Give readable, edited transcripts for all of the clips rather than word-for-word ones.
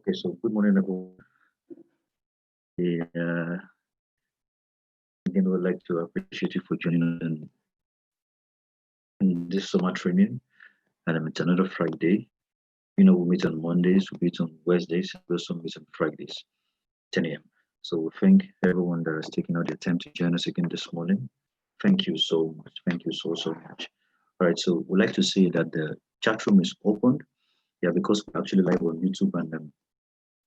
Okay, so good morning, everyone. Again, I would like to appreciate you for joining us in this summer training. And it's another Friday. We meet on Mondays, we meet on Wednesdays, we also meet on Fridays, 10 a.m. So thank everyone that has taken out the time to join us again this morning. Thank you so much. Thank you so much. All right, so we'd like to say that the chat room is open. Yeah, because we're actually live on YouTube and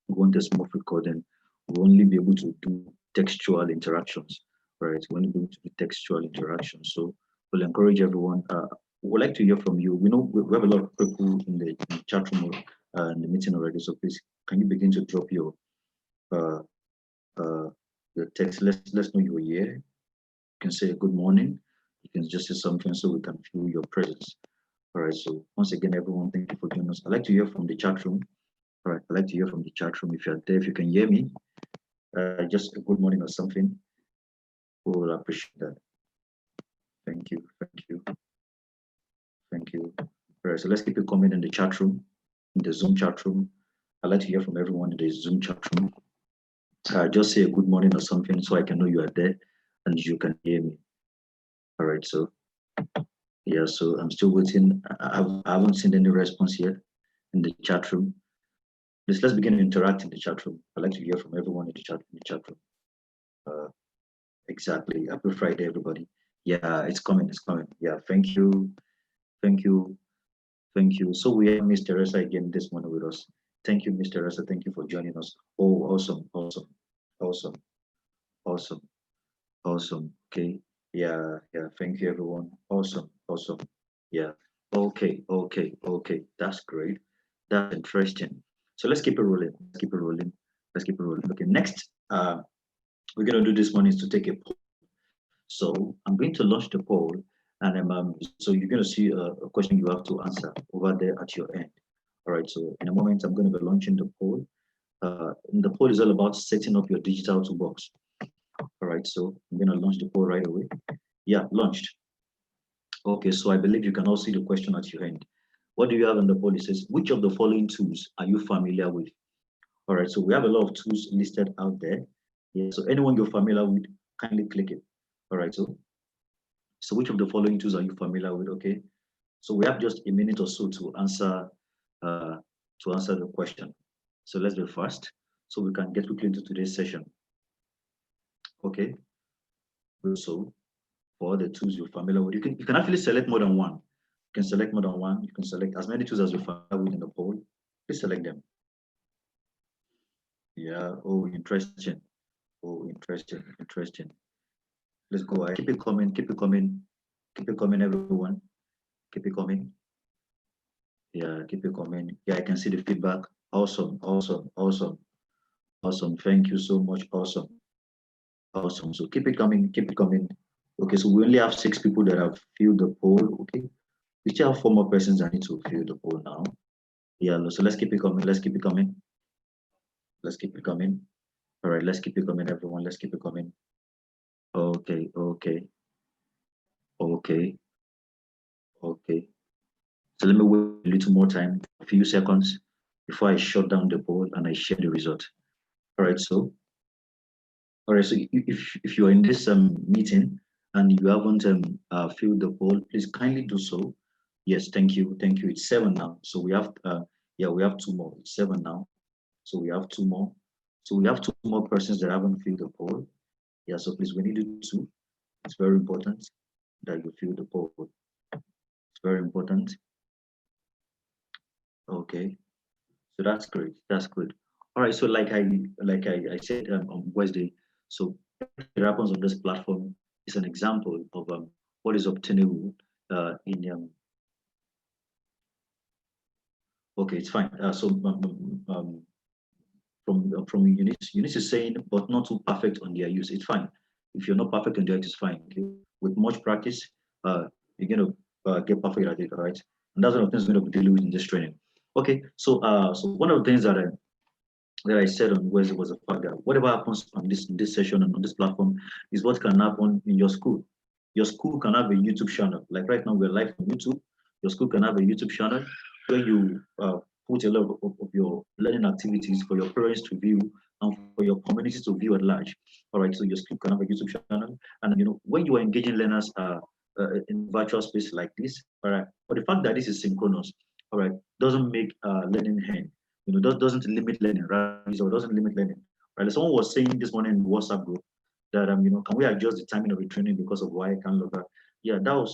we want a smooth recording. We'll only be able to do textual interactions, right? We'll only be able to do textual interactions. So we'll encourage everyone. We'd like to hear from you. We know we have a lot of people in the chat room in the meeting already. So please, can you begin to drop your text? Let's know you're here. You can say good morning. You can just say something so we can feel your presence. All right. So once again, everyone, thank you for joining us. I'd like to hear from the chat room. All right, I'd like to hear from the chat room. If you're there, if you can hear me, just a good morning or something, we will appreciate that. Thank you, thank you, thank you. All right, so let's keep it coming in the chat room, in the Zoom chat room. I'd like to hear from everyone in the Zoom chat room. Just say a good morning or something so I can know you are there and you can hear me. All right, so yeah, so I'm still waiting. I haven't seen any response yet in the chat room. Let's begin to interact in the chat room. I'd like to hear from everyone in the chat room. Exactly. Happy Friday, everybody. Yeah, it's coming. It's coming. Yeah, thank you. Thank you. Thank you. So we have Miss Teresa again this morning with us. Thank you, Miss Teresa. Thank you for joining us. Oh, awesome. Awesome. Awesome. Awesome. Awesome. Okay. Yeah. Yeah. Thank you, everyone. Awesome. Awesome. Yeah. Okay. Okay. Okay. That's great. That's interesting. So let's keep it rolling. Let's keep it rolling. Let's keep it rolling. Okay. Next, we're going to do this one is to take a poll. So I'm going to launch the poll, and so you're going to see a question you have to answer over there at your end. All right. So in a moment, I'm going to be launching the poll. The poll is all about setting up your digital toolbox. All right. So I'm going to launch the poll right away. Yeah, launched. Okay. So I believe you can all see the question at your end. What do you have in the poll? It says, which of the following tools are you familiar with? All right. So we have a lot of tools listed out there. Yeah. So anyone you're familiar with, kindly click it. All right. So which of the following tools are you familiar with? Okay. So we have just a minute or so to answer the question. So let's be fast so we can get quickly into today's session. Okay. So for the tools you're familiar with, you can actually select more than one. You can select more than one. You can select as many tools as you're familiar with in the poll. Please select them. Yeah. Oh, interesting. Oh, interesting. Interesting. Let's go. Keep it coming. Keep it coming. Keep it coming, everyone. Keep it coming. Yeah, keep it coming. Yeah, I can see the feedback. Awesome, awesome, awesome, awesome. Thank you so much. Awesome, awesome. So keep it coming, keep it coming. Okay, so we only have 6 people that have filled the poll. Okay, we still have 4 more persons that need to fill the poll now. Yeah, so let's keep it coming. Let's keep it coming. Let's keep it coming. All right, let's keep it coming, everyone. Let's keep it coming. Okay, okay, okay, okay. So let me wait a little more time, a few seconds, before I shut down the poll and I share the result. All right, so if you're in this meeting and you haven't filled the poll, please kindly do so. Yes, thank you, thank you. It's 7 now, so we have we have 2 more. It's 7 now, so we have 2 more. So we have 2 more persons that haven't filled the poll. Yeah, so please, we need you to. It's very important that you fill the poll. It's very important. Okay, so that's great. That's good. All right, so like I said on Wednesday, so what happens on this platform is an example of what is obtainable in okay, it's fine. From Eunice is saying, but not too perfect on their use. It's fine. If you're not perfect on their use, it's fine. Okay? With much practice, you're gonna get perfect at it, right? And that's one of the things we're gonna be dealing with in this training. Okay, so one of the things that I said on Wednesday was the fact that whatever happens on this session and on this platform is what can happen in your school. Your school can have a YouTube channel. Like right now, we're live on YouTube. Your school can have a YouTube channel where you put a lot of your learning activities for your parents to view and for your community to view at large. All right, so your school can have a YouTube channel, and when you are engaging learners in virtual space like this, all right, but the fact that this is synchronous, all right, doesn't make learning end. Doesn't limit learning, right? So it doesn't limit learning. Right? Like someone was saying this morning in the WhatsApp group that can we adjust the timing of the training because of why I can't log out? Yeah, we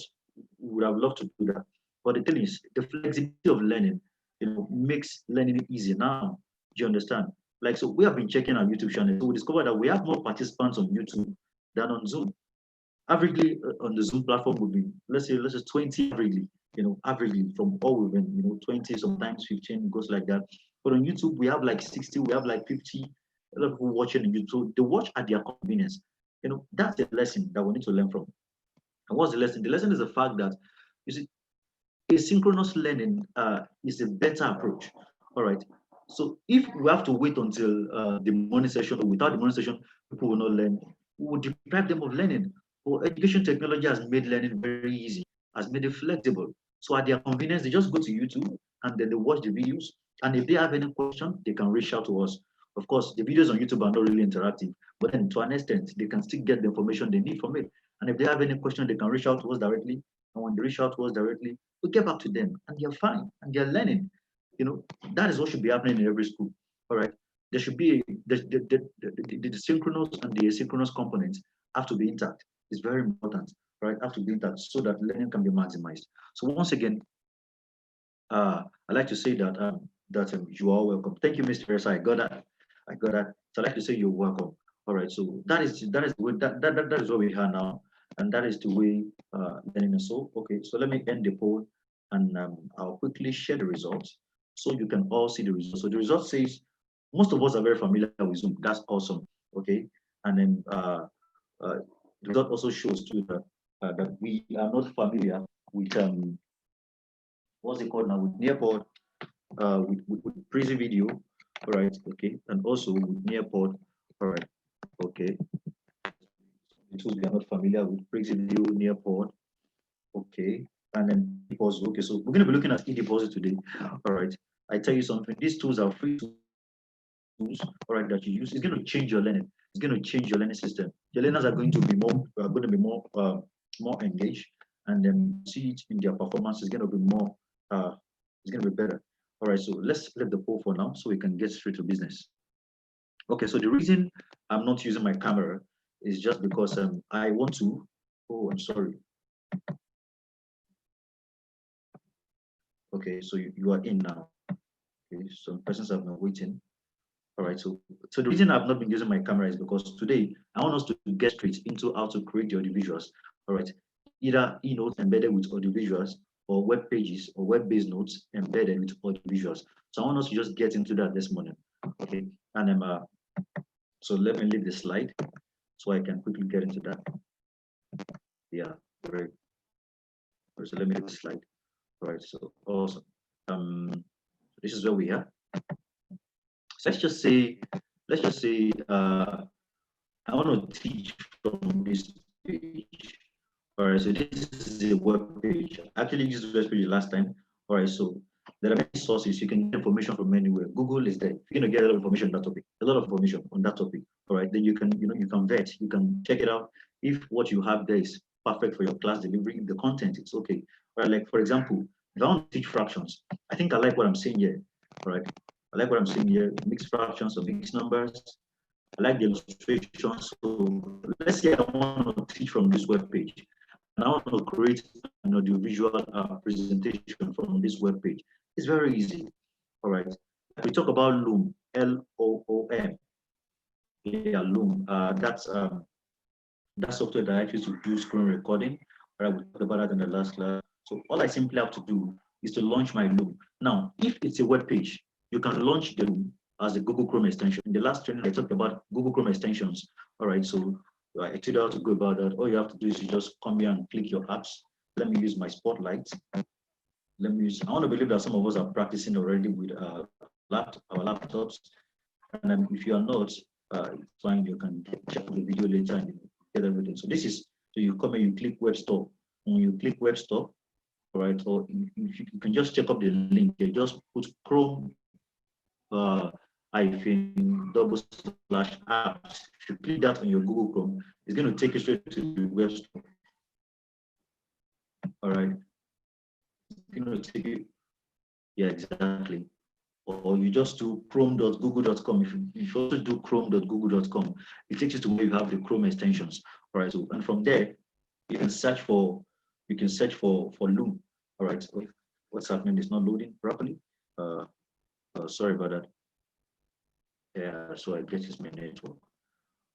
would have loved to do that. But the thing is, the flexibility of learning, makes learning easy now. Do you understand? Like, so we have been checking our YouTube channel. So we discovered that we have more participants on YouTube than on Zoom. Averagely on the Zoom platform would be, let's say 20 averagely, averagely from all we've been, 20, sometimes 15, goes like that. But on YouTube, we have like 60, we have like 50, a lot of people watching on YouTube. So they watch at their convenience. That's the lesson that we need to learn from. And what's the lesson? The lesson is the fact that, you see, asynchronous learning is a better approach. All right. So if we have to wait until the morning session, or without the morning session, people will not learn, we will deprive them of learning. Well, education technology has made learning very easy, has made it flexible. So at their convenience, they just go to YouTube and then they watch the videos. And if they have any question, they can reach out to us. Of course, the videos on YouTube are not really interactive, but then to an extent, they can still get the information they need from it. And if they have any question, they can reach out to us directly. And when they reach out to us directly, we get back to them and they're fine and they're learning. That is what should be happening in every school. All right. There should be the synchronous and the asynchronous components have to be intact. It's very important, right? Have to be intact so that learning can be maximized. So once again, I'd like to say that you are welcome. Thank you, Mr. Ressa. I got that. I got that. So I'd like to say you're welcome. All right. So that is what we have now, and that is the way learning is. So okay. So let me end the poll, and I'll quickly share the results so you can all see the results. So the result says most of us are very familiar with Zoom. That's awesome. Okay. And then the result also shows too that we are not familiar with what's it called now, with Nearpod, with Prezi Video, all right, okay, and also with Nearpod, all right, okay. The tools we are not familiar with, Prezi Video, Nearpod, okay, and then deposit. Okay, so we're going to be looking at e-deposit today. All right, I tell you something, these tools are free tools, all right, that you use. It's going to change your learning. It's going to change your learning system. Your learners are going to be more engaged, and then see it in their performance. Is going to be more. It's going to be better. All right, so let's let the poll for now, so we can get straight to business. Okay, so the reason I'm not using my camera is just because I want to. Oh, I'm sorry. Okay, so you are in now. Okay, some persons have been waiting. All right, so the reason I've not been using my camera is because today I want us to get straight into how to create the audiovisuals. All right, either e-notes embedded with audiovisuals or web pages or web-based notes embedded with audiovisuals. So I want us to just get into that this morning. Okay, and so let me leave the slide so I can quickly get into that. Yeah, great. So let me leave the slide. All right, so awesome. This is where we are. So let's just say I want to teach from this page. All right, so this is a web page. I actually used this page last time. All right, so there are many sources. You can get information from anywhere. Google is there. You're gonna get a lot of information on that topic. A lot of information on that topic. All right, then you can vet. You can check it out. If what you have there is perfect for your class delivery, the content it's okay. All right, like for example, if I want to teach fractions, I think I like what I'm saying here. All right, I like what I'm saying here. Mixed fractions or mixed numbers. I like the illustrations. So let's say I want to teach from this web page. And I want to create an audiovisual presentation from this web page. It's very easy. All right. We talk about Loom, L-O-O-M. Yeah, Loom. That's that software that I use to do screen recording. All right, we talked about that in the last class. So all I simply have to do is to launch my Loom. Now, if it's a web page, you can launch the Loom as a Google Chrome extension. In the last training, I talked about Google Chrome extensions. All right, so I told you how to go about that. All you have to do is you just come here and click your apps. Let me use my Spotlight. Let me use, I want to believe that some of us are practicing already with our laptops. And then if you are not, it's fine, you can check the video later and get everything. So this is, so you come here, you click Web Store. When you click Web Store, all right, or if you can just check up the link here, just put Chrome hyphen double slash apps. If you click that on your Google Chrome, it's going to take you straight to the web store. All right, it's going to take you, yeah, exactly. Or you just do chrome.google.com. If you also do chrome.google.com, it takes you to where you have the Chrome extensions. All right, so and from there you can search for Loom. All right, so what's happening? It's not loading properly. Sorry about that. Yeah, so I guess it's my network.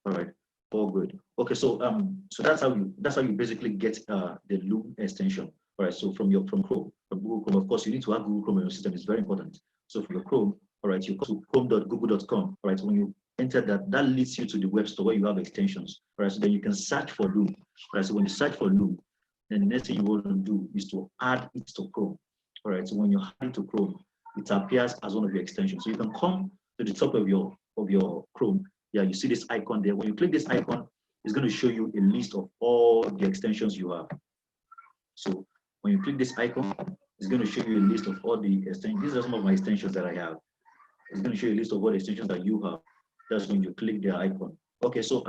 All right, all good. Okay, so that's how you basically get the Loom extension. All right, so from Chrome, from Google Chrome, of course, you need to have Google Chrome in your system. It's very important. So from your Chrome, all right, you go to chrome.google.com. All right, so when you enter that leads you to the web store where you have extensions. All right, so then you can search for Loom. All right, so when you search for Loom, then the next thing you want to do is to add it to Chrome. All right, so when you add it to Chrome, it appears as one of your extensions. So you can come to the top of your Chrome. Yeah, you see this icon there. When you click this icon, it's going to show you a list of all the extensions you have. So when you click this icon, it's going to show you a list of all the extensions. These are some of my extensions that I have. It's going to show you a list of all the extensions that you have. That's when you click the icon. Okay, so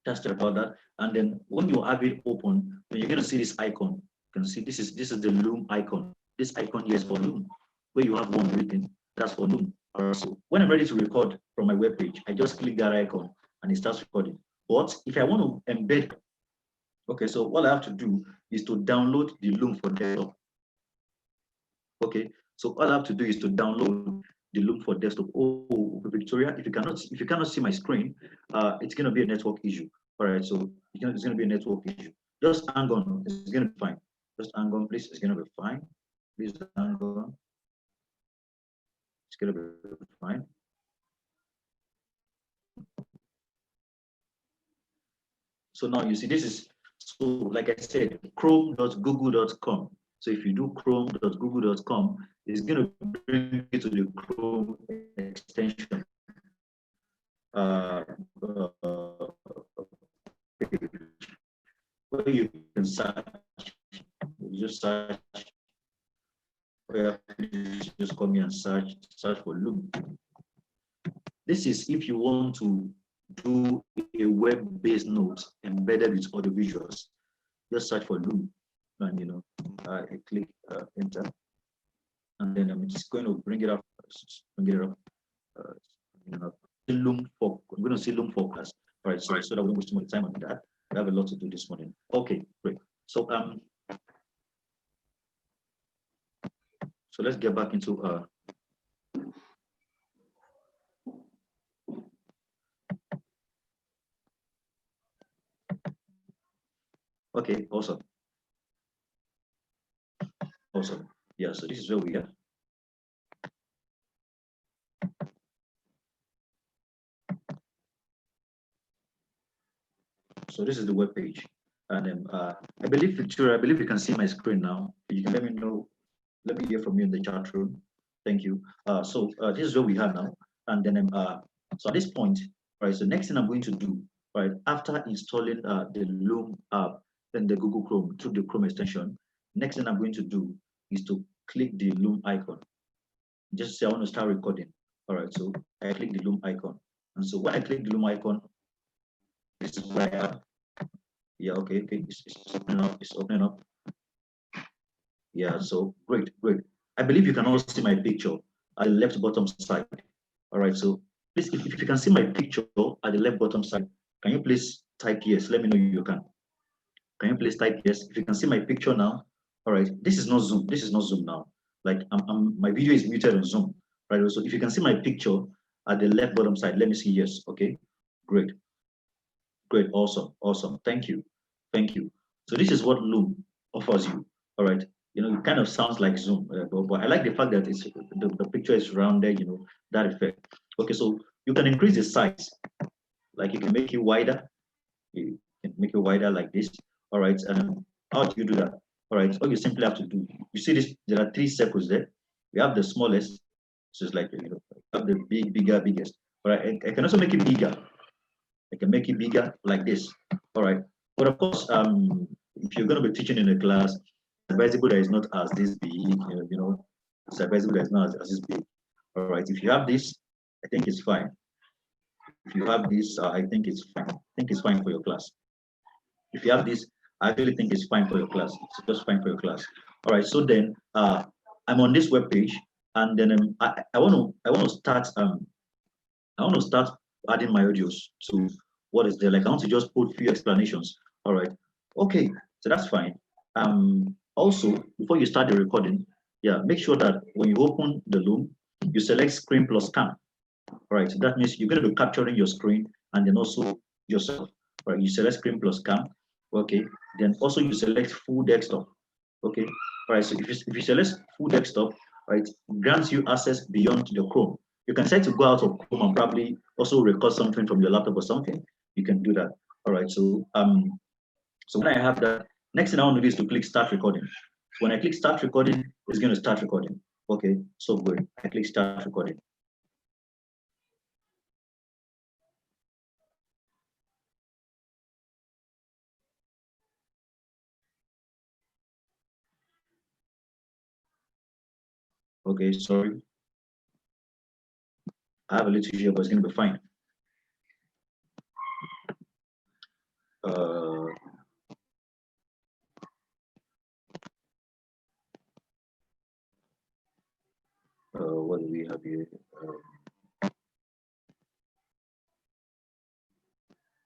that's about that. And then when you have it open, then you're going to see this icon. You can see this is the Loom icon. This icon here is for Loom. Where you have one written, that's for Loom. So when I'm ready to record from my web page, I just click that icon and it starts recording. But if I want to embed, okay, so what I have to do is to download the Loom for desktop. Okay, so all I have to do is to download the Loom for desktop. Oh, Victoria, if you cannot see my screen, it's going to be a network issue. All right, so it's going to be a network issue. Just hang on, it's going to be fine. Just hang on, please. It's going to be fine. Please hang on. It's going to be fine. So now you see this is, so like I said, chrome.google.com. So if you do chrome.google.com, it's going to bring you to the Chrome extension. Where you can search, you just search, just come here and search for Loom. This is if you want to do a web-based note embedded with audio visuals. Just search for Loom, and I click enter, and then I'm just going to bring it up. Loom for I'm going to say Loom focus. All right, so that we don't waste too much time on that. We have a lot to do this morning. Okay, great. So so let's get back into okay, awesome. Awesome. Yeah, so this is where we are. So this is the web page. And then I believe, Victoria, I believe you can see my screen now. You can let me know, let me hear from you in the chat room. Thank you. So this is where we are now. And then so at this point, right, so next thing I'm going to do, right, after installing the Loom app, then the Google Chrome through the Chrome extension, next thing I'm going to do is to click the Loom icon. Just say I want to start recording. All right, so I click the Loom icon. And so when I click the Loom icon, this is where I am. Yeah, okay, it's opening up. Yeah, so great. I believe you can also see my picture at the left bottom side. All right, so please, if you can see my picture at the left bottom side, can you please type yes? Let me know you can. Can you please type yes? If you can see my picture now, all right, this is not Zoom. This is not Zoom now. Like my video is muted on Zoom, right? So if you can see my picture at the left bottom side, let me see yes. Okay, great, awesome. Thank you. So this is what Loom offers you. All right, it kind of sounds like Zoom, but I like the fact that it's the picture is rounded. That effect. Okay, so you can increase the size, like you can make it wider. You can make it wider like this. All right, and how do you do that? All right, all you simply have to do, you see this, there are 3 circles there. We have the smallest, so it's like, have the bigger, biggest. All right, I can also make it bigger. I can make it bigger like this. All right, but of course, if you're going to be teaching in a class, advisable that is not as this big, it's advisable that is not as this big. All right, if you have this, I think it's fine. If you have this, I think it's fine. I think it's fine for your class. If you have this, I actually think it's fine for your class. It's just fine for your class. All right, so then I'm on this web page, and then I want to start adding my audios to what is there. Like I want to just put few explanations. All right, okay, so that's fine. Also, before you start the recording, make sure that when you open the Loom, you select screen plus cam. All right, so that means you're going to be capturing your screen and then also yourself. All right, you select screen plus cam. Okay, then also you select full desktop. Okay, all right, so if you select full desktop, right, grants you access beyond the Chrome. You can set to go out of Chrome and probably also record something from your laptop or something. You can do that. All right, so when I have that, next thing I want to do is to click start recording. So when I click start recording, it's going to start recording. Okay, so good. I click start recording. Okay, sorry. I have a little issue, but it's going to be fine. What do we have here?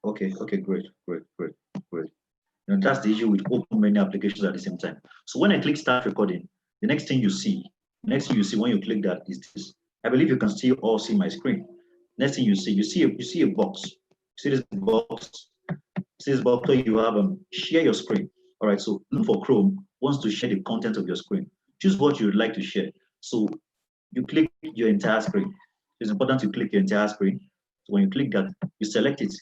Okay, great. And that's the issue with open many applications at the same time. So when I click start recording, the next thing you see when you click that is this. I believe you can still all see my screen. Next thing you see a box. See this box? See this box where you have share your screen. All right, so look for Chrome wants to share the content of your screen. Choose what you would like to share. So you click your entire screen. It's important to click your entire screen. So when you click that, you select it.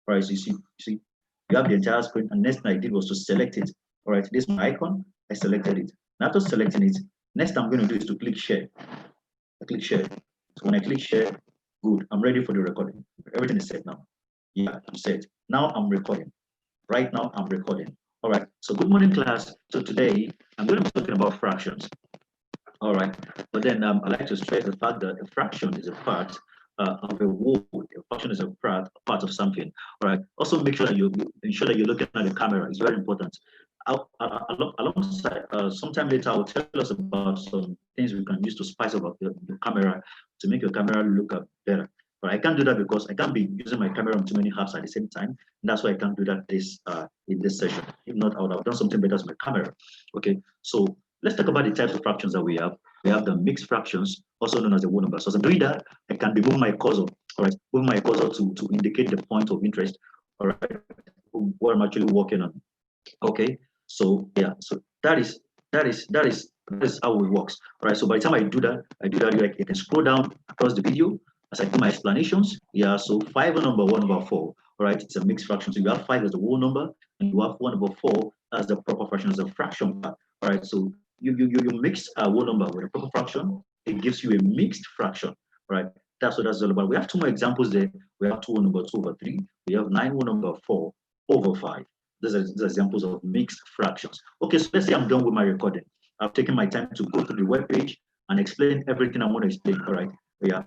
All right, so you see, you have the entire screen, and next thing I did was to select it. All right, this is my icon. I selected it. Now after selecting it, next I'm going to do is to click share. I click share. So when I click share, good. I'm ready for the recording. Everything is set now. Yeah, I'm set. Now I'm recording. Right now I'm recording. All right. So good morning, class. So today I'm going to be talking about fractions. All right, but then I like to stress the fact that a fraction is a part of a whole. A fraction is a part of something. All right. Also, make sure that you ensure that you're looking at the camera. It's very important. Alongside, sometime later, I will tell us about some things we can use to spice up the camera to make your camera look better. But I can't do that because I can't be using my camera on too many apps at the same time. And that's why I can't do that in this session. If not, I would have done something better with my camera. Okay, so let's talk about the types of fractions that we have. We have the mixed fractions, also known as the whole number. So as I'm doing that, I can be moving my cursor, all right, move my cursor to indicate the point of interest, all right, what I'm actually working on. Okay, so yeah, so that is how it works. All right, so by the time I do that, like I can scroll down across the video as I do my explanations. Yeah, so 5 number 1 over 4. All right, it's a mixed fraction. So you have 5 as the whole number, and you have 1 over 4 as the proper fraction, as a fraction part. All right, so you mix a whole number with a proper fraction, it gives you a mixed fraction. Right, that's what that's all about. We have 2 more examples there. We have 2 over 2 over 3. We have 9 over 4 over 5. These are examples of mixed fractions. Okay, so let's say I'm done with my recording. I've taken my time to go to the web page and explain everything I want to explain. All right, yeah.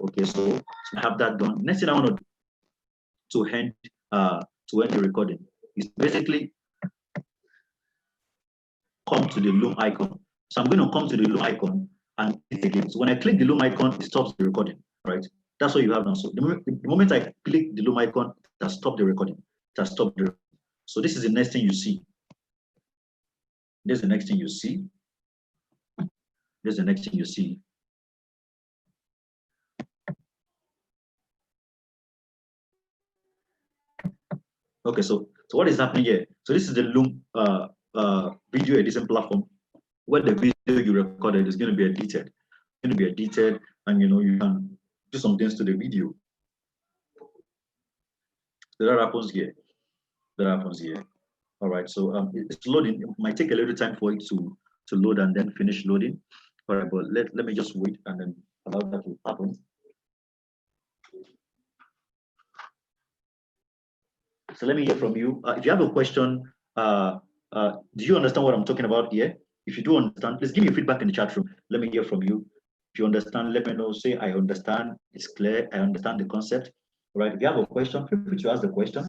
Okay, so I have that done. Next thing I want to end the recording is basically come to the Loom icon. So I'm going to come to the Loom icon and click again. So when I click the Loom icon, it stops the recording. Right? That's what you have now. So the moment I click the Loom icon, it has stopped the recording. It has stopped the recording. So this is the next thing you see. This is the next thing you see. This is the next thing you see. Okay, so what is happening here? So this is the Loom video editing platform where the video you recorded is going to be edited. It's going to be edited, and you can do some things to the video. So that happens here. That happens here. All right, so it's loading. It might take a little time for it to load and then finish loading. All right, but let me just wait and then allow that to happen. So let me hear from you. If you have a question, Do you understand what I'm talking about here? If you do understand, please give me feedback in the chat room. Let me hear from you. If you understand, let me know. Say, I understand. It's clear. I understand the concept. All right. If you have a question, feel free to ask the question.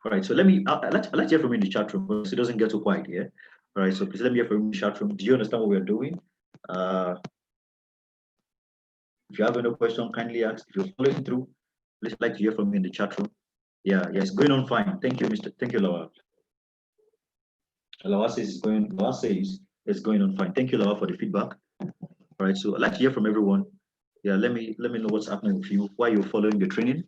All right. So let me, let's hear from you in the chat room because it doesn't get too quiet here. All right. So please let me hear from you in the chat room. Do you understand what we're doing? If you have any question, kindly ask. If you're following through, please like to hear from me in the chat room. Yeah, it's going on fine. Thank you, Mr. Thank you, Laura. Laura says it's going on fine. Thank you, Laura, for the feedback. All right, so I'd like to hear from everyone. Yeah, let me know what's happening with you while you're following the training.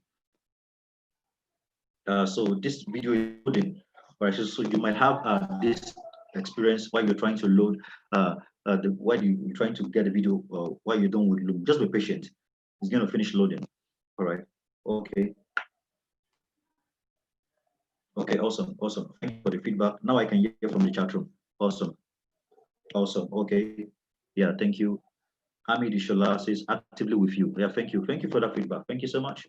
So this video is loading. All right, so you might have this experience while you're trying to load while you're trying to get a video while you're done with Loom. Just be patient. It's going to finish loading. All right. Okay. Okay, awesome. Thank you for the feedback. Now I can hear from the chat room. Awesome. Okay. Yeah, thank you. Hamid Ishola says actively with you. Yeah, thank you. Thank you for that feedback. Thank you so much.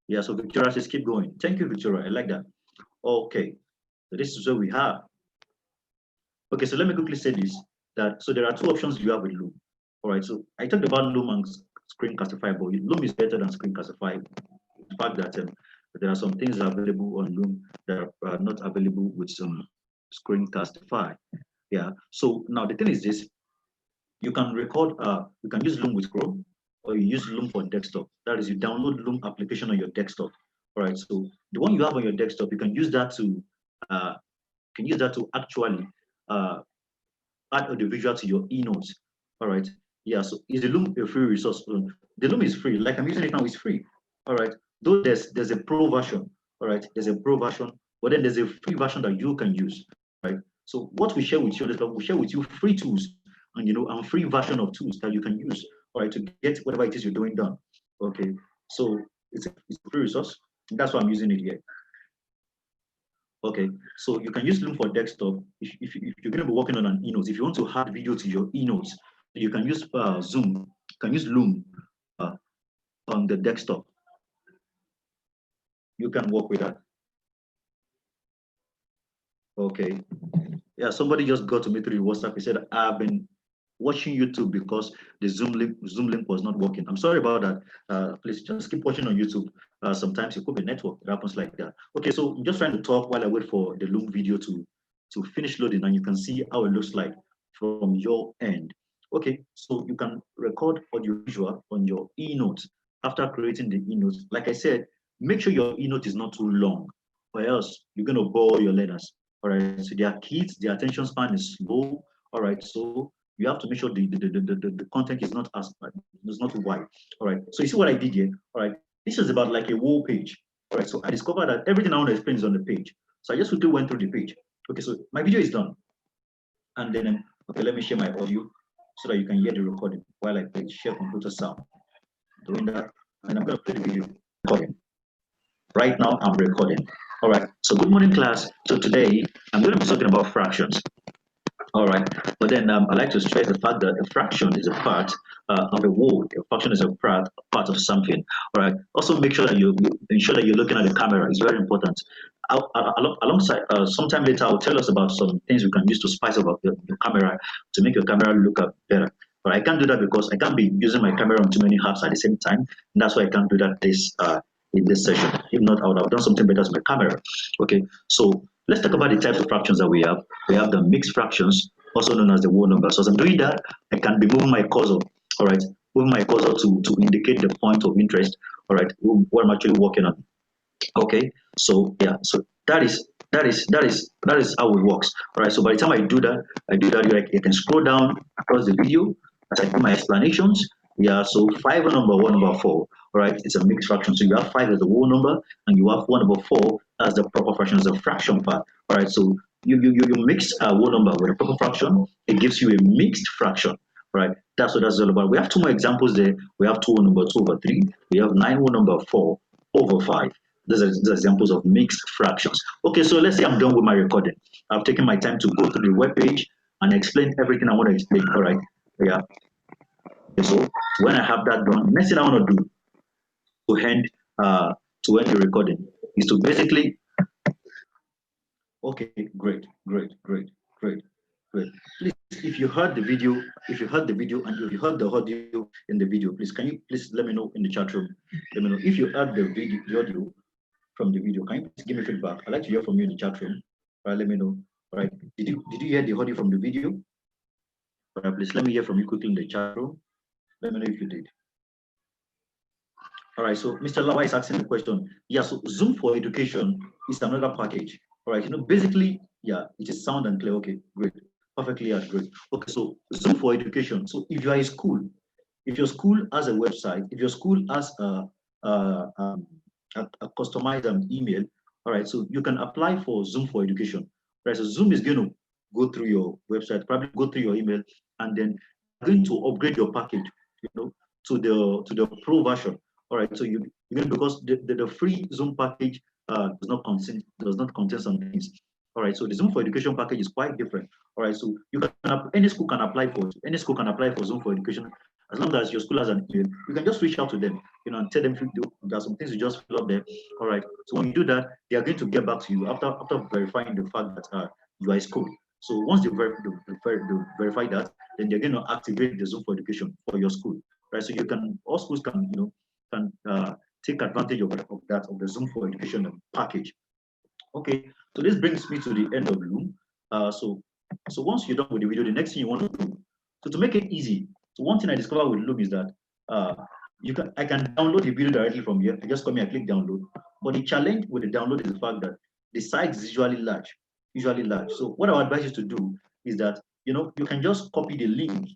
Yeah, so Victoria says keep going. Thank you, Victoria. I like that. Okay. So this is what we have. Okay, so let me quickly say this. So there are two options you have with Loom. All right, so I talked about Loom and Screencastify, but Loom is better than Screencastify. The fact that there are some things available on Loom that are not available with some Screencastify. Yeah. So now the thing is this: you can record. You can use Loom with Chrome, or you use Loom for desktop. That is, you download Loom application on your desktop. All right. So the one you have on your desktop, you can use that to actually add audiovisual to your eNotes. All right. Yeah. So is the Loom a free resource? The Loom is free. Like I'm using it now, it's free. All right. Though there's a pro version. All right. There's a pro version, but then there's a free version that you can use. Right. So what we share with you, we share with you free tools and free version of tools that you can use. All right, to get whatever it is you're doing done. Okay. So it's a free resource. And that's why I'm using it here. Okay, so you can use Loom for desktop if you're going to be working on an eNotes. If you want to add video to your eNotes, you can use Zoom. You can use Loom on the desktop. You can work with that. Okay. Yeah, somebody just got to me through WhatsApp. He said, I've been watching YouTube because the Zoom link was not working. I'm sorry about that. Please just keep watching on YouTube. Sometimes it could be network. It happens like that. Okay, so I'm just trying to talk while I wait for the Loom video to finish loading, and you can see how it looks like from your end. Okay, so you can record audio-visual on your eNote after creating the eNote. Like I said, make sure your eNote is not too long, or else you're going to bore your learners. All right, so their kids, their attention span is slow. All right, so you have to make sure the content is not wide. All right, so you see what I did here. All right, this is about like a whole page. All right, so I discovered that everything I want to explain is on the page. So I just quickly went through the page. Okay, so my video is done, and then okay, let me share my audio so that you can hear the recording while I share computer sound. Doing that, and I'm going to play the video recording. Right now, I'm recording. All right, so good morning, class. So today, I'm going to be talking about fractions. All right, but then I like to stress the fact that a fraction is a part of a whole. A fraction is a part of something. All right. Also, make sure that you ensure that you're looking at the camera. It's very important. Alongside, sometime later, I'll tell us about some things we can use to spice up the camera to make your camera look better. But I can't do that because I can't be using my camera on too many apps at the same time. And that's why I can't do that in this session. If not, I would have done something better with my camera. Okay, so let's talk about the types of fractions that we have. We have the mixed fractions, also known as the whole number. So as I'm doing that, I can be moving my cursor, all right, moving my cursor to indicate the point of interest, all right, what I'm actually working on. Okay, so yeah, so that is how it works. All right, so by the time I do that, you can scroll down across the video as I do my explanations. Yeah, so 5 number 1 number 4. All right, it's a mixed fraction. So you have 5 as the whole number, and you have 1 over 4 as the proper fraction, as the fraction part. All right, so you mix a whole number with a proper fraction, it gives you a mixed fraction. Right, that's what that's all about. We have 2 more examples there. We have 2 whole number 2 over 3. We have 9 whole number 4 over 5. These are the examples of mixed fractions. Okay, so let's say I'm done with my recording. I've taken my time to go through the web page and explain everything I want to explain. All right, yeah. Okay, so when I have that done, next thing I want to do to end the recording is to basically, okay, great, great, great, great, great. Please, if you heard the video, and if you heard the audio in the video, please, can you please let me know in the chat room? Let me know if you heard the audio from the video. Can you please give me feedback? I'd like to hear from you in the chat room. All right, let me know. All right, did you hear the audio from the video? All right, please let me hear from you quickly in the chat room. Let me know if you did. All right, so Mr. Lawa is asking the question. Yeah, so Zoom for Education is another package. All right, basically, yeah, it is sound and clear. Okay, great, perfectly great. Okay, so Zoom for Education. So if you are a school, if your school has a website, if your school has a, a customized email, all right, so you can apply for Zoom for Education. Right, so Zoom is going to go through your website, probably go through your email, and then going to upgrade your package, to the pro version. All right, so because the free Zoom package does not contain some things. All right, so the Zoom for Education package is quite different. All right, so any school can apply for Zoom for Education. As long as your school has an email, you can just reach out to them, and tell them there are some things you just fill up there. All right, so when you do that, they are going to get back to you after verifying the fact that you are a school. So once they verify that, then they're going to activate the Zoom for Education for your school. Right, so all schools can take advantage of the Zoom for Education package. Okay, so this brings me to the end of Loom. So once you're done with the video, the next thing you want to do, so to make it easy, so one thing I discovered with Loom is that I can download the video directly from here. I just come here, I click download. But the challenge with the download is the fact that the size is usually large. So what I would advise you to do is that you can just copy the link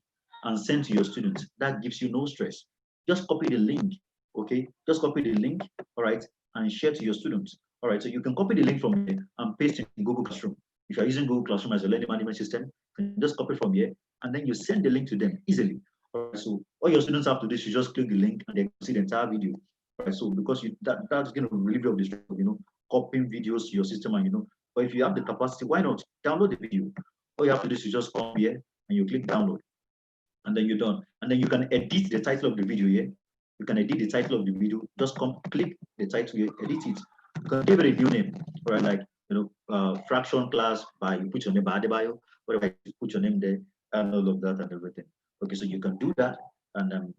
and send to your students. That gives you no stress. Just copy the link, okay? Just copy the link, all right, and share to your students. All right, so you can copy the link from here and paste it in Google Classroom. If you're using Google Classroom as a learning management system, you can just copy from here and then you send the link to them easily. All right, so all your students have to do is you just click the link and they can see the entire video. All right, so because that's going to relieve you of this, copying videos to your system, and but if you have the capacity, why not download the video? All you have to do is you just come here and you click download, and then you're done. And then you can edit the title of the video here. You can edit the title of the video. Just click the title here, edit it. You can give it a new name, right? Like fraction class by you put your name by Adebayo, whatever, you put your name there, and all of that and everything. Okay, so you can do that, and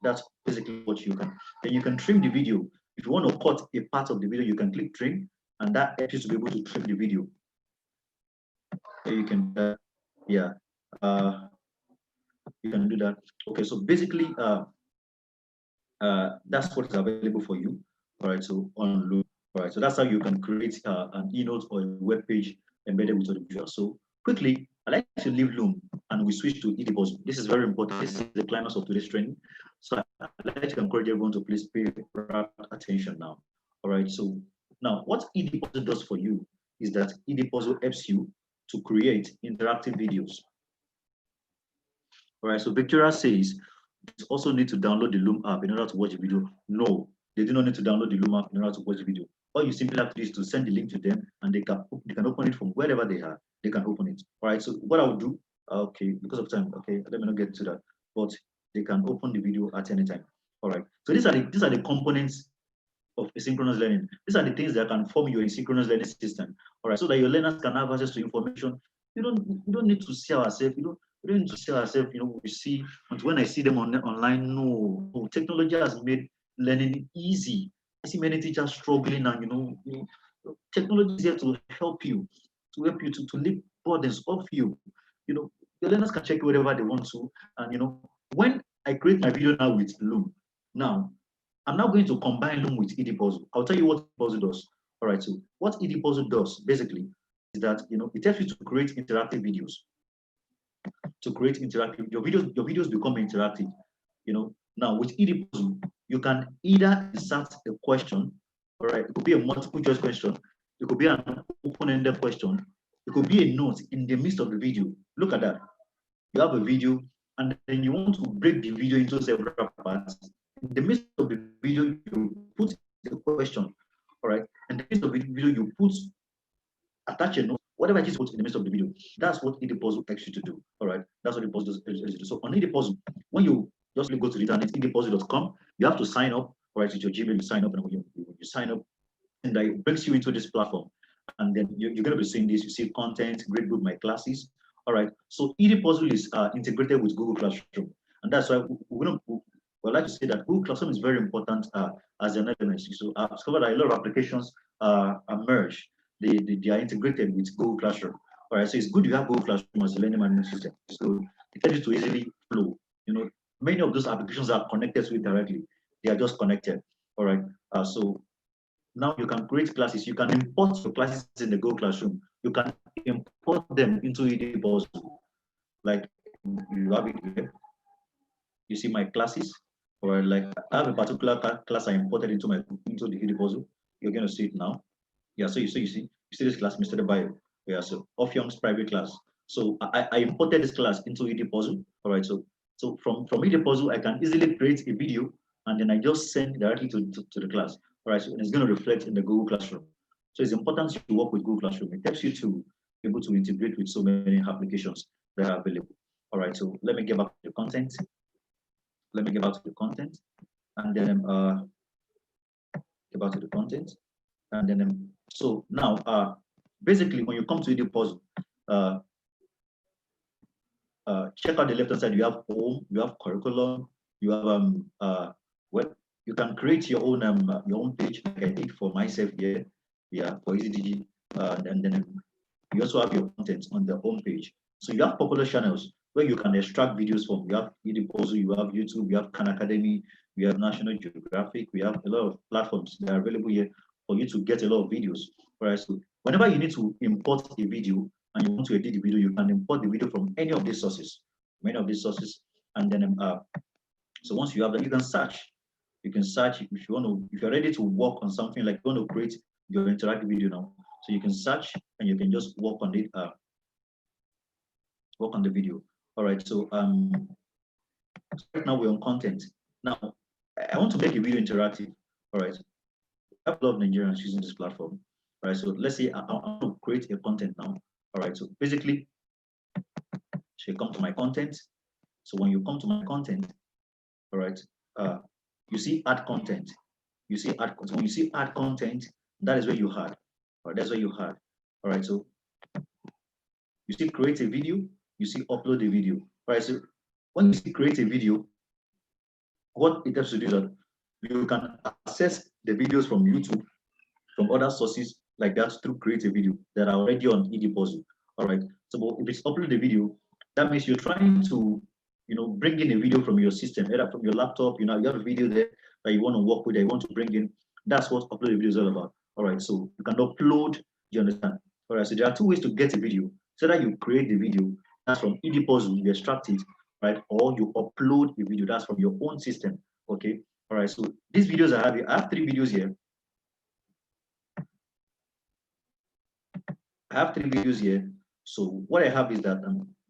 that's basically what you can. Then you can trim the video. If you want to cut a part of the video, you can click trim, and that helps you to be able to trim the video. So you can, yeah, you can do that. Okay, so basically, that's what is available for you. All right, so on Loom. All right, so that's how you can create an e-note or a web page embedded with the visual. So quickly, I like to leave Loom and we switch to EAZY-DIGI. This is very important. This is the climax of today's training. So I'd like to encourage everyone to please pay rapt attention now. All right, so now what EAZY-DIGI does for you is that EAZY-DIGI helps you to create interactive videos. All right, so Victoria says, you also need to download the Loom app in order to watch the video. No, they do not need to download the Loom app in order to watch the video. All you simply have to do is to send the link to them, and they can open it from wherever they are. They can open it. All right. So what I will do, okay, because of time, okay, let me not get to that. But they can open the video at any time. All right. So these are the components of asynchronous learning. These are the things that can form your asynchronous learning system. All right. So that your learners can have access to information. You don't need to see ourselves. We don't need to see ourselves, we see, and when I see them online, no, technology has made learning easy. I see many teachers struggling, and technology is here to help you, to lift burdens off you. The learners can check whatever they want to, and when I create my video now with Loom, now I'm now going to combine Loom with EAZY-DIGI. I'll tell you what EAZY-DIGI does. All right, so what EAZY-DIGI does basically is that it helps you to create interactive videos. Your videos become interactive. Now with EAZY-DIGI, you can either insert a question, all right, it could be a multiple choice question, it could be an open-ended question, it could be a note in the midst of the video. Look at that. You have a video, and then you want to break the video into several parts. In the midst of the video, you put the question, all right, and in the midst of the video, you attach a note, whatever it is put in the midst of the video. That's what EAZY-DIGI helps you to do. All right, that's what EAZY-DIGI does. So on EAZY-DIGI, when you just go to the internet, EAZY-DIGI.com, you have to sign up. All right, with your Gmail, you sign up, and when you sign up, that brings you into this platform. And then you're going to be seeing this. You see content, gradebook, my classes. All right. So ED Puzzle is integrated with Google Classroom, and that's why we're going to. I'd like to say that Google Classroom is very important as an element. So I've discovered that a lot of applications are merged. They are integrated with Google Classroom. All right. So it's good you have Google Classroom as a learning management system. So it tells you to easily flow. You know, many of those applications are connected to it directly. They are just connected. All right. So now you can create classes. You can import your classes in the Google Classroom. You can import them into ED Puzzle. Like you have it here. You see my classes, or like I have a particular class I imported into the ED Puzzle. You're going to see it now. Yeah. So you see this class, Mr. Bio. Yeah. So Young's private class. So I imported this class into ED Puzzle. All right. So from ED Puzzle, I can easily create a video and then I just send directly to the class. All right. So it's going to reflect in the Google Classroom. So it's important to work with Google Classroom. It helps you to be able to integrate with so many applications that are available. All right. So let me get back to the content. Let me get back to the content, and then get back to the content, and then so now basically when you come to the puzzle, check out the left hand side. You have home, you have curriculum, you have well, you can create your own page like I did for myself here, yeah, for EAZY-DIGI, and then you also have your content on the home page. So you have popular channels where you can extract videos from. You have ED Puzzle, you have YouTube, you have Khan Academy, we have National Geographic, we have a lot of platforms that are available here for you to get a lot of videos. Right? So whenever you need to import a video and you want to edit the video, you can import the video from any of these sources, many of these sources, and then so once you have that, you can search. You can search if you want to, if you're ready to work on something like you want to create your interactive video now. So you can search and you can just work on it, work on the video. All right, so right now we're on content. Now I want to make a video interactive. All right, I have a lot of Nigerians using this platform. All right, so let's say I want to create a content now. All right, so basically, you come to my content. So when you come to my content, all right, you see add content. You see add content. When you see add content, that is where you had. All right, that's where you had. All right, so you see create a video, you see upload a video. All right, so when you see create a video, what it helps to do is that you can access the videos from YouTube, from other sources like that through create a video that are already on ED Puzzle. All right, so if it's upload a video, that means you're trying to, you know, bring in a video from your system, either from your laptop, you know, you have a video there that you want to work with, that you want to bring in. That's what upload a video is all about. All right, so you can upload, you understand? All right, so there are two ways to get a video. So that you create the video, that's from ED Puzzle, you extract it, right? Or you upload a video, that's from your own system. Okay. All right, so these videos I have here, I have 3 videos here. I have 3 videos here. So what I have is that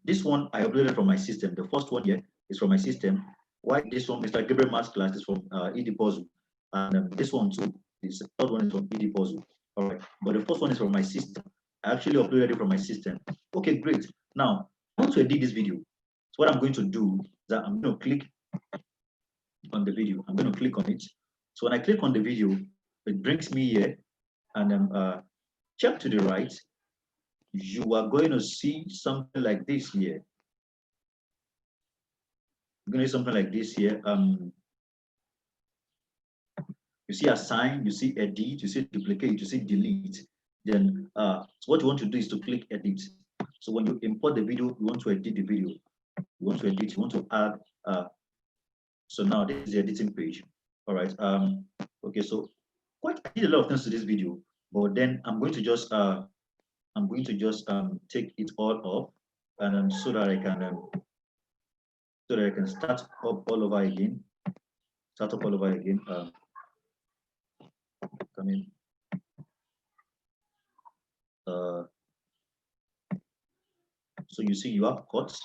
this one I uploaded from my system. The first one here is from my system. Why this one, Mr. Gabriel Maths class, is from ED Puzzle, and this one too. This third one is from ED Puzzle. All right, but the first one is from my system. I actually uploaded it from my system. Okay, great. Now I want to edit this video. So what I'm going to do is that I'm going to click on the video. I'm going to click on it. So when I click on the video, it brings me here, and then check to the right. You are going to see something like this here. You're going to see something like this here. You see assign, you see edit, you see duplicate, you see delete. Then so what you want to do is to click edit. So when you import the video, you want to edit the video. You want to edit, you want to add. So now this is the editing page. All right. Okay. So I did a lot of things to this video, but then I'm going to just take it all off, and so that I can start up all over again. Start up all over again. Come in. So you see, you have cuts,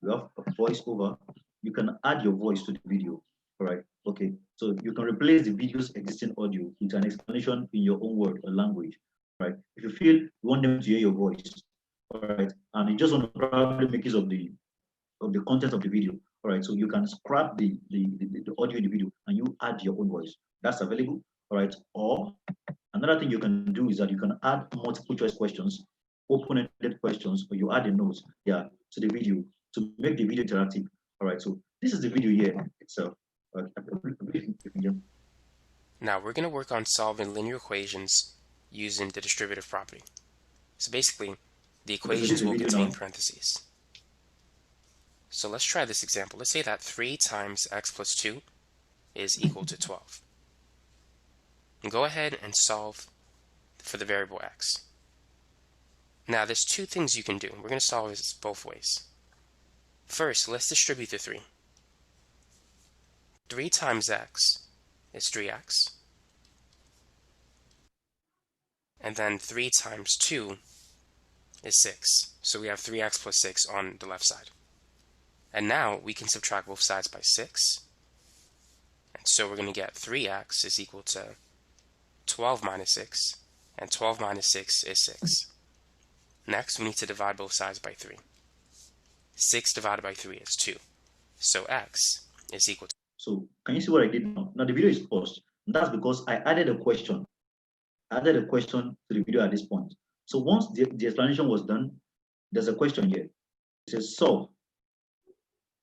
you have a voiceover. You can add your voice to the video. All right. Okay. So you can replace the video's existing audio with an explanation in your own word or language. Right. If you feel you want them to hear your voice, all right, and you just want to probably make use of the content of the video. All right. So you can scrap the audio in the video and you add your own voice. That's available. All right. Or Another thing you can do is that you can add multiple choice questions, open-ended questions, or you add a note, yeah, to the video to make the video interactive. All right, so this is the video here itself. Now we're going to work on solving linear equations using the distributive property. So basically, the equations will contain parentheses. So let's try this example. Let's say that 3 times x plus 2 is equal to 12. And go ahead and solve for the variable x. Now there's two things you can do. We're going to solve this both ways. First, let's distribute the 3. 3 times x is 3x. And then 3 times 2 is 6. So we have 3x plus 6 on the left side. And now we can subtract both sides by 6. And so we're going to get 3x is equal to 12 minus 6. And 12 minus 6 is 6. Next, we need to divide both sides by 3. 6 divided by 3 is 2. So x is equal to... So can you see what I did now? Now the video is paused. And that's because I added a question. I added a question to the video at this point. So once the explanation was done, there's a question here. It says solve.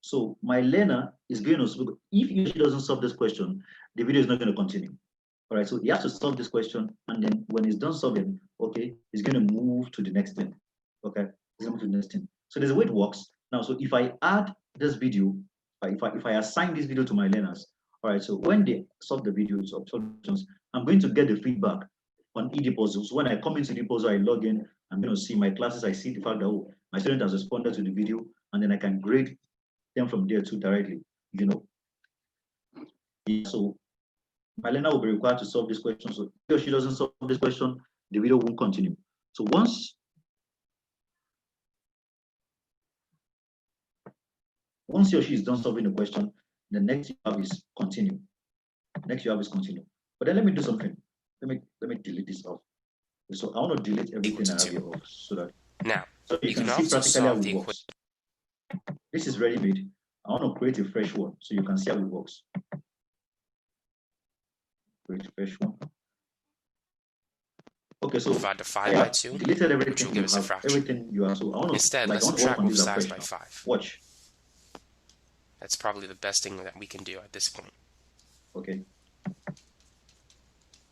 So my learner is going to, if he doesn't solve this question, the video is not going to continue. All right, so he has to solve this question, and then when he's done solving, okay, he's going to move to the next thing. Okay, he's going to move to the next thing. So there's a way it works. Now, so if I add this video, if I assign this video to my learners, all right, so when they solve the videos of solutions, I'm going to get the feedback on EAZY-DIGI. So when I come into the EAZY-DIGI, I log in, I'm going to see my classes, I see the fact that, oh, my student has responded to the video, and then I can grade them from there too directly, you know. Yeah, so my learner will be required to solve this question. So if he or she doesn't solve this question, the video won't continue. So once he or she is done solving the question, the next you have is continue. Next you have is continue. But then let me do something. Let me delete this off. So I want to delete everything I have here off so that now so you can see practically how it works. This is ready-made. I want to create a fresh one so you can see how it works. Create a fresh one. Okay, so divide the 5 by 2, deleted everything, which will give us a fraction. Everything you are. So I want to instead let's subtract both sides by 5. Watch. That's probably the best thing that we can do at this point. Okay.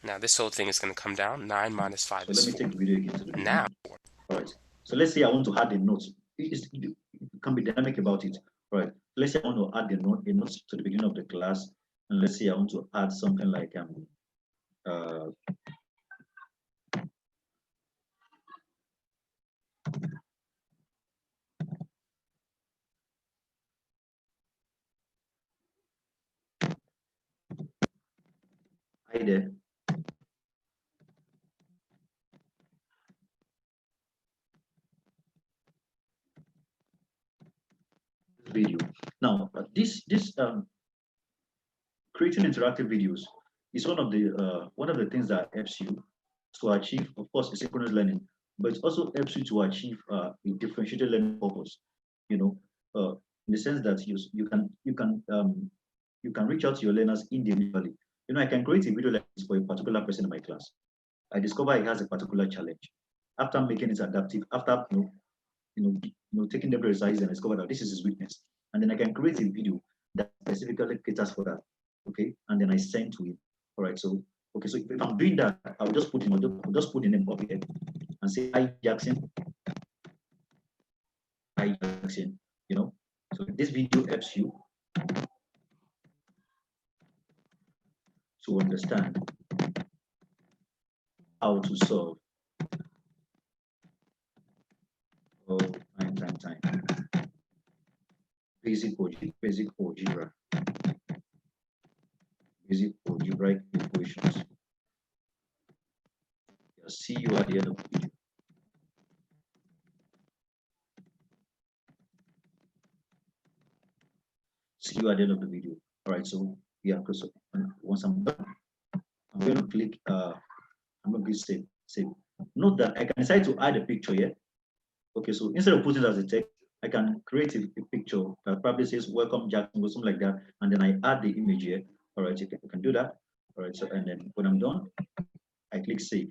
Now this whole thing is going to come down. 9 minus 5 is 4. Let me take the video again. So now. All right. So let's say I want to add a note. You can be dynamic about it. All right. Let's say I want to add a note to the beginning of the class, and let's say I want to add something like hi there. Video. Now, creating interactive videos is one of the things that helps you to achieve, of course, asynchronous learning, but it also helps you to achieve a differentiated learning purpose. You know, in the sense that you can reach out to your learners individually. You know, I can create a video like this for a particular person in my class. I discover he has a particular challenge. After making it adaptive, after taking them to exercise and discover that this is his weakness, and then I can create a video that specifically caters for that. Okay, and then I send to him. All right, so okay, so if I'm doing that, I'll just put the name up here and say, hi Jackson. Hi Jackson. You know, so this video helps you to understand how to solve time. Basic algebra. Basic algebraic equations. I'll see you at the end of the video. See you at the end of the video. All right, so yeah, because once I'm done, I'm going to click I'm going to click save. Note that I can decide to add a picture here. Okay, so instead of putting it as a text, I can create a picture that probably says welcome Jackson or something like that, and then I add the image here. All right, you can do that. All right, so and then when I'm done, I click save.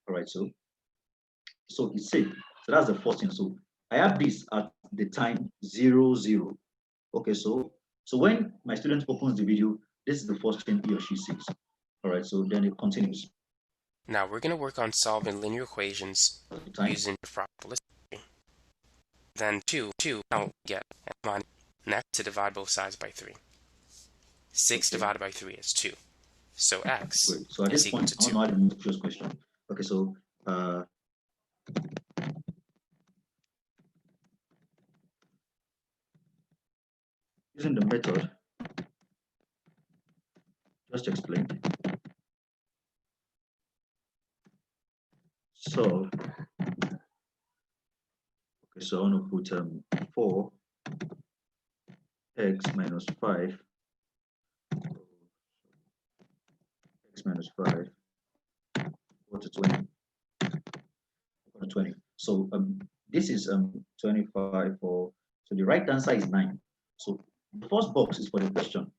All right, so it's saved. So that's the first thing. So I have this at the time 00. Okay, so when my student opens the video, this is the first thing he or she sees. All right, so then it continues. Now we're going to work on solving linear equations using differential. Then 2, now get next to divide both sides by 3. 6 divided by 3 is 2. So x Great. So at this is equal point, to 2. I want to add a first question. Okay, so using the method just explained. So okay, so I want to put 4x minus 5 x minus 5 equal to 20. So this is 25 for, so the right answer is 9. So the first box is for the question,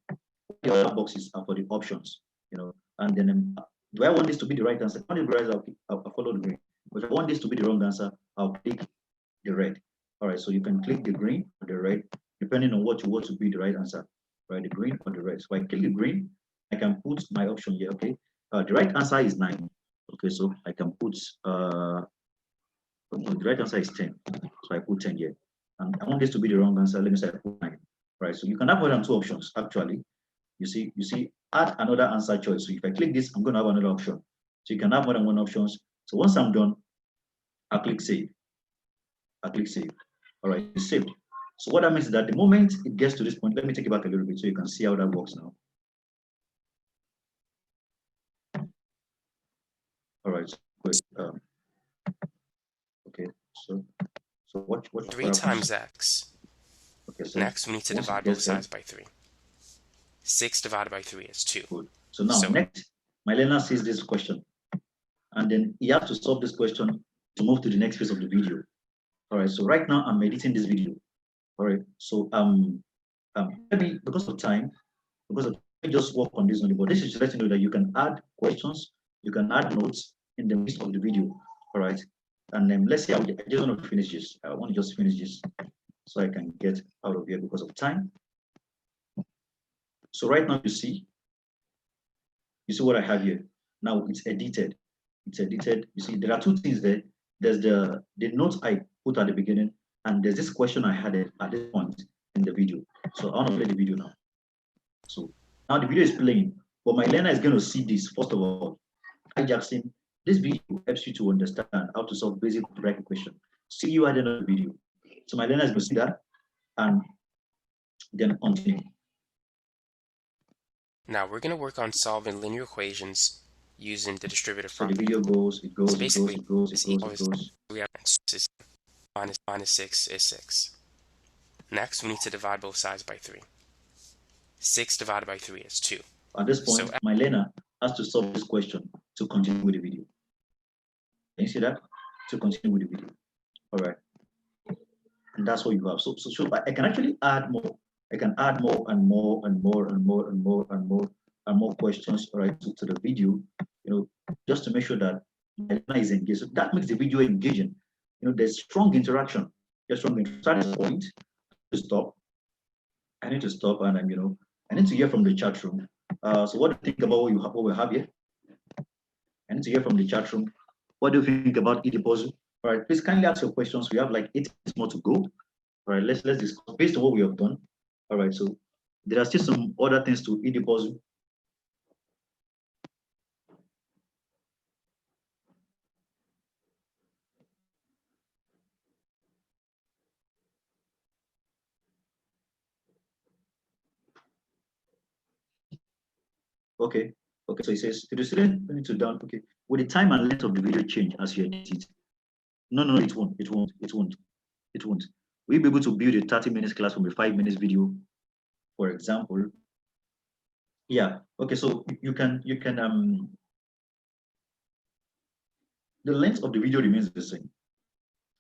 the other boxes are for the options, you know. And then do I want this to be the right answer? If I want it to be right, I'll follow the green. But if I want this to be the wrong answer, I'll click the red. All right, so you can click the green or the red depending on what you want to be the right answer, right? The green or the red. So I click the green, I can put my option here. Okay, the right answer is 9. Okay, so I can put the right answer is 10. So I put 10 here. And I want this to be the wrong answer. Let me say I put 9. Right. So you can have more than 2 options actually. You see, add another answer choice. So if I click this, I'm going to have another option. So you can have more than one options. So once I'm done, I'll click save. I'll click save. All right, it's saved. So what that means is that the moment it gets to this point, let me take it back a little bit so you can see how that works now. All right, great. Okay, so what 3 times x. Okay, so next we need to divide both sides by 3. 6 divided by 3 is 2. Good. So now next, my learner sees this question, and then he has to solve this question to move to the next phase of the video. All right, so right now I'm editing this video. All right, so maybe because of time, let me just work on this only, but this is to let you know that you can add questions, you can add notes in the midst of the video. All right, and then let's see, I just want to finish this. I want to just finish this so I can get out of here because of time. So right now you see what I have here. Now it's edited. It's edited. You see, there are 2 things there. There's the notes I put at the beginning, and there's this question I had at this point in the video. So I want to play the video now. So now the video is playing, but my learner is going to see this first of all. Hi Jackson, this video helps you to understand how to solve basic algebraic equation. See you at the end of the video. So my learner is going to see that and then continue. Now we're going to work on solving linear equations using the distributive property. So the video goes, it goes, it goes. We have minus 6 is 6. Next, we need to divide both sides by 3. 6 divided by 3 is 2. At this point, my learner has to solve this question to continue with the video. Can you see that? To continue with the video. All right. And that's what you have. So I can actually add more. I can add more and more and more and more and more and more and more questions, all right, to the video, you know, just to make sure that my learner is engaged. So that makes the video engaging. You know, there's strong interaction. There's strong interaction. At this point, to stop. I need to stop, and I'm, you know, I need to hear from the chat room. So what do you think about what we have here? I need to hear from the chat room. What do you think about EAZY-DIGI? All right, please kindly ask your questions. We have like 8 minutes more to go. All right, let's discuss based on what we have done. All right, so there are still some other things to EAZY-DIGI. Okay, so it says to the student need to down. Okay, will the time and length of the video change as you edit it? No, it won't. We'll be able to build a 30 minutes class from a 5 minutes video, for example. Yeah, okay, so you can the length of the video remains the same.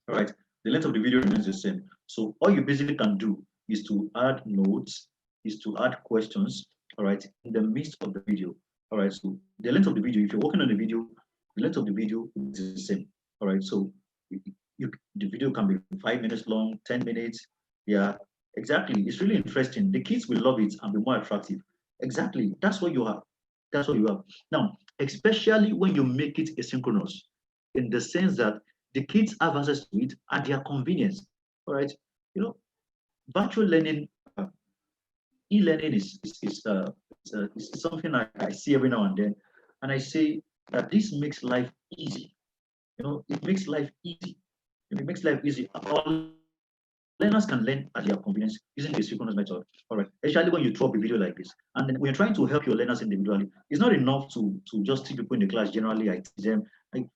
All right, the length of the video remains the same. So all you basically can do is to add notes, is to add questions, all right, in the midst of the video. All right, so the length of the video, if you're working on the video, the length of the video is the same. All right, so the video can be 5 minutes long, 10 minutes. Yeah, exactly. It's really interesting. The kids will love it and be more attractive. Exactly. That's what you have. That's what you have. Now, especially when you make it asynchronous, in the sense that the kids have access to it at their convenience. All right. You know, virtual learning, e-learning is something I see every now and then, and I say that this makes life easy. It makes life easy. It makes life easy. All learners can learn at their convenience using the synchronous method. All right, especially when you drop a video like this, and then when you're trying to help your learners individually, it's not enough to just teach people in the class. Generally, I teach them. Like,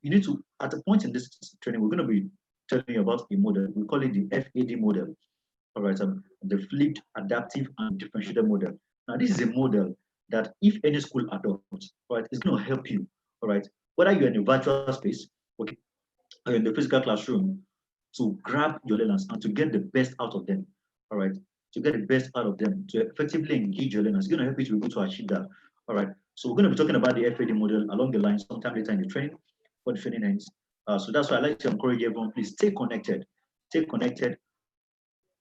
you need to, at a point in this training, we're going to be telling you about a model. We call it the FAD model. All right, the flipped, adaptive, and differentiated model. Now, this is a model that if any school adopts, all right, it's going to help you. All right, whether you're in a virtual space, okay, or in the physical classroom, to grab your learners and to get the best out of them. All right, to get the best out of them, to effectively engage your learners. It's going to help you to be able to achieve that. All right, so we're going to be talking about the FAD model along the line sometime later in the training, for the training ends. So that's why I like to encourage everyone, please stay connected. Stay connected.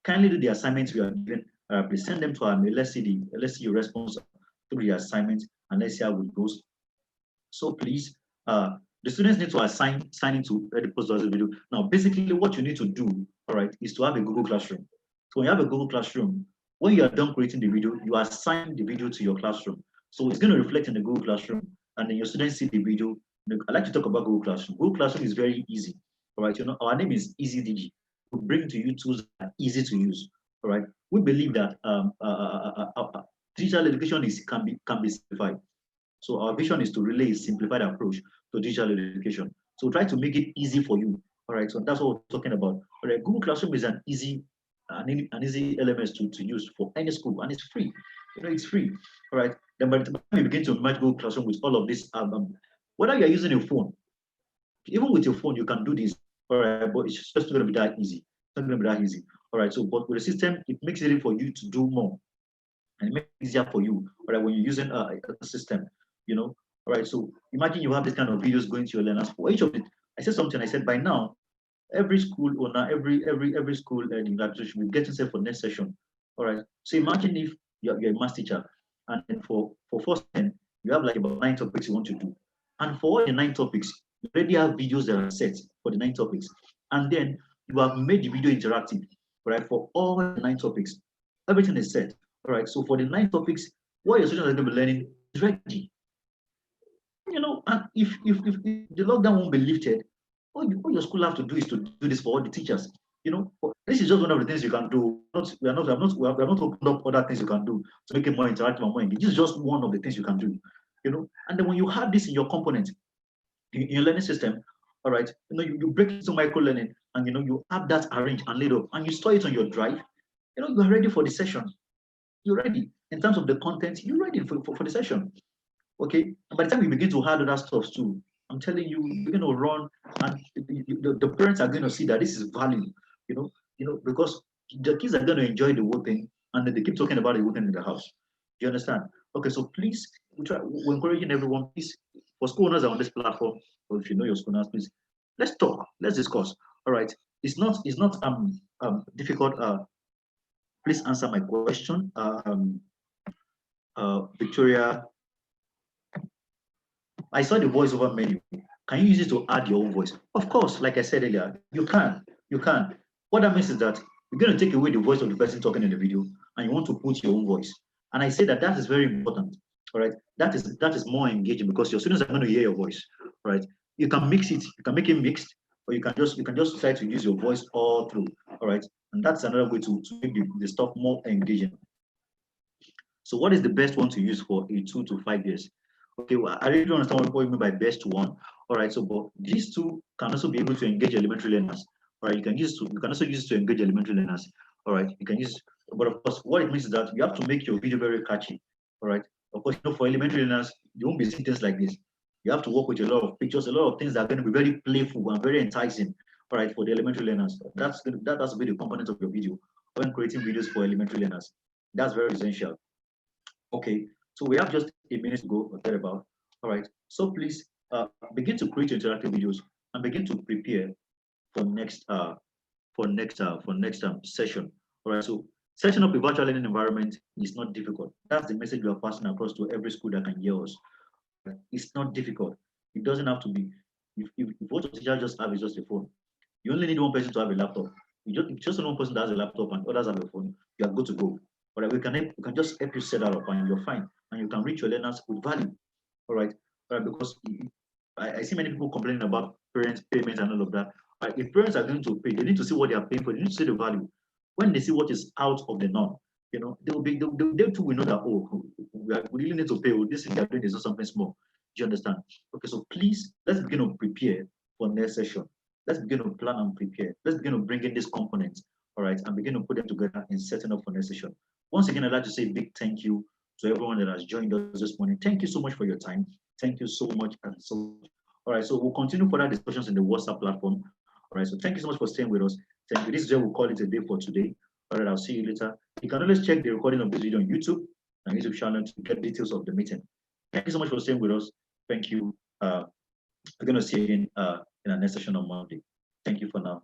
Kindly do the assignments we are given. Please send them to our mail. Let's see your response through the assignment, and let's see how it goes. So please, the students need to sign into the post video. Now, basically, what you need to do, all right, is to have a Google Classroom. So when you have a Google Classroom, when you are done creating the video, you assign the video to your classroom. So it's going to reflect in the Google Classroom, and then your students see the video. I like to talk about Google Classroom. Google Classroom is very easy. All right, our name is EAZY-DIGI. We bring to you tools that are easy to use. All right, we believe that digital education can be simplified. So our vision is to relay a simplified approach to digital education. So try to make it easy for you. All right, so that's what we're talking about. All right, Google Classroom is an easy LMS to use for any school, and it's free. It's free. All right. Then by the time you begin to merge Google Classroom with all of this, whether you're using a phone, even with your phone, you can do this. All right, but it's just not going to be that easy. It's not going to be that easy. All right. So, but with the system, it makes it easy for you to do more, and it makes it easier for you. All right, when you're using a system. All right, so imagine you have this kind of videos going to your learners. For each of it, I said something. I said by now, every school owner, every school in that should be getting set for next session. All right, so imagine if you're a math teacher, and then for first 10, you have like about 9 topics you want to do, and for all the 9 topics, you already have videos that are set for the 9 topics, and then you have made the video interactive. All right, for all the 9 topics, everything is set. All right, so for the 9 topics, what your students are going to be learning is ready. And if the lockdown won't be lifted, all your school have to do is to do this for all the teachers. This is just one of the things you can do. We are not opened up other things you can do to make it more interactive and more engaging. This is just one of the things you can do. And then when you have this in your component, in your learning system, all right, you break it into micro learning, and you have that arranged and laid up, and you store it on your drive. You are ready for the session. You're ready in terms of the content. You're ready for the session. Okay, and by the time you begin to add other stuff too, I'm telling you, you're going to run, and the parents are going to see that this is value, because the kids are going to enjoy the whole thing, and then they keep talking about the whole thing in the house. Do you understand? Okay, so please, we're encouraging everyone, please, for school owners on this platform, or if you know your school owners, please, let's talk, let's discuss. All right, it's not difficult. Please answer my question, Victoria. I saw the voiceover menu. Can you use it to add your own voice? Of course, like I said earlier, you can. You can. What that means is that you're going to take away the voice of the person talking in the video, and you want to put your own voice. And I say that is very important. All right, that is more engaging because your students are going to hear your voice. All right, you can mix it. You can make it mixed, or you can just try to use your voice all through. All right, and that's another way to make the stuff more engaging. So, what is the best one to use for a 2 to 5 years? Okay, well, I really don't understand what you mean by best one. All right, so but these two can also be able to engage elementary learners. All right, you can also use it to engage elementary learners. All right, you can use, but of course, what it means is that you have to make your video very catchy. All right, of course, for elementary learners, you won't be seeing things like this. You have to work with a lot of pictures, a lot of things that are going to be very playful and very enticing. All right, for the elementary learners, that has to be the component of your video when creating videos for elementary learners. That's very essential. Okay, so we have just a minute to go or thereabout. All right, so please, begin to create interactive videos and begin to prepare for next session. All right. So setting up a virtual learning environment is not difficult. That's the message we are passing across to every school that can hear us. It's not difficult. It doesn't have to be. If what your teacher just have is just a phone, you only need one person to have a laptop. Just one person that has a laptop and others have a phone, you are good to go. All right, we can just help you set that up and you're fine. And you can reach your learners with value. All right. Because I see many people complaining about parents' payment and all of that. If parents are going to pay, they need to see what they are paying for. They need to see the value. When they see what is out of the norm, they too will know that, oh, we really need to pay. Oh, this thing they're doing is not something small. Do you understand? Okay, so please, let's begin to prepare for next session. Let's begin to plan and prepare. Let's begin to bring in these components, all right, and begin to put them together in setting up for next session. Once again, I'd like to say a big thank you to everyone that has joined us this morning. Thank you so much for your time. Thank you so much and so much. All right, so we'll continue further discussions in the WhatsApp platform. All right, so thank you so much for staying with us. Thank you. This is where we'll call it a day for today. All right, I'll see you later. You can always check the recording of this video on YouTube and YouTube channel to get details of the meeting. Thank you so much for staying with us. Thank you. We're going to see you again in our next session on Monday. Thank you for now.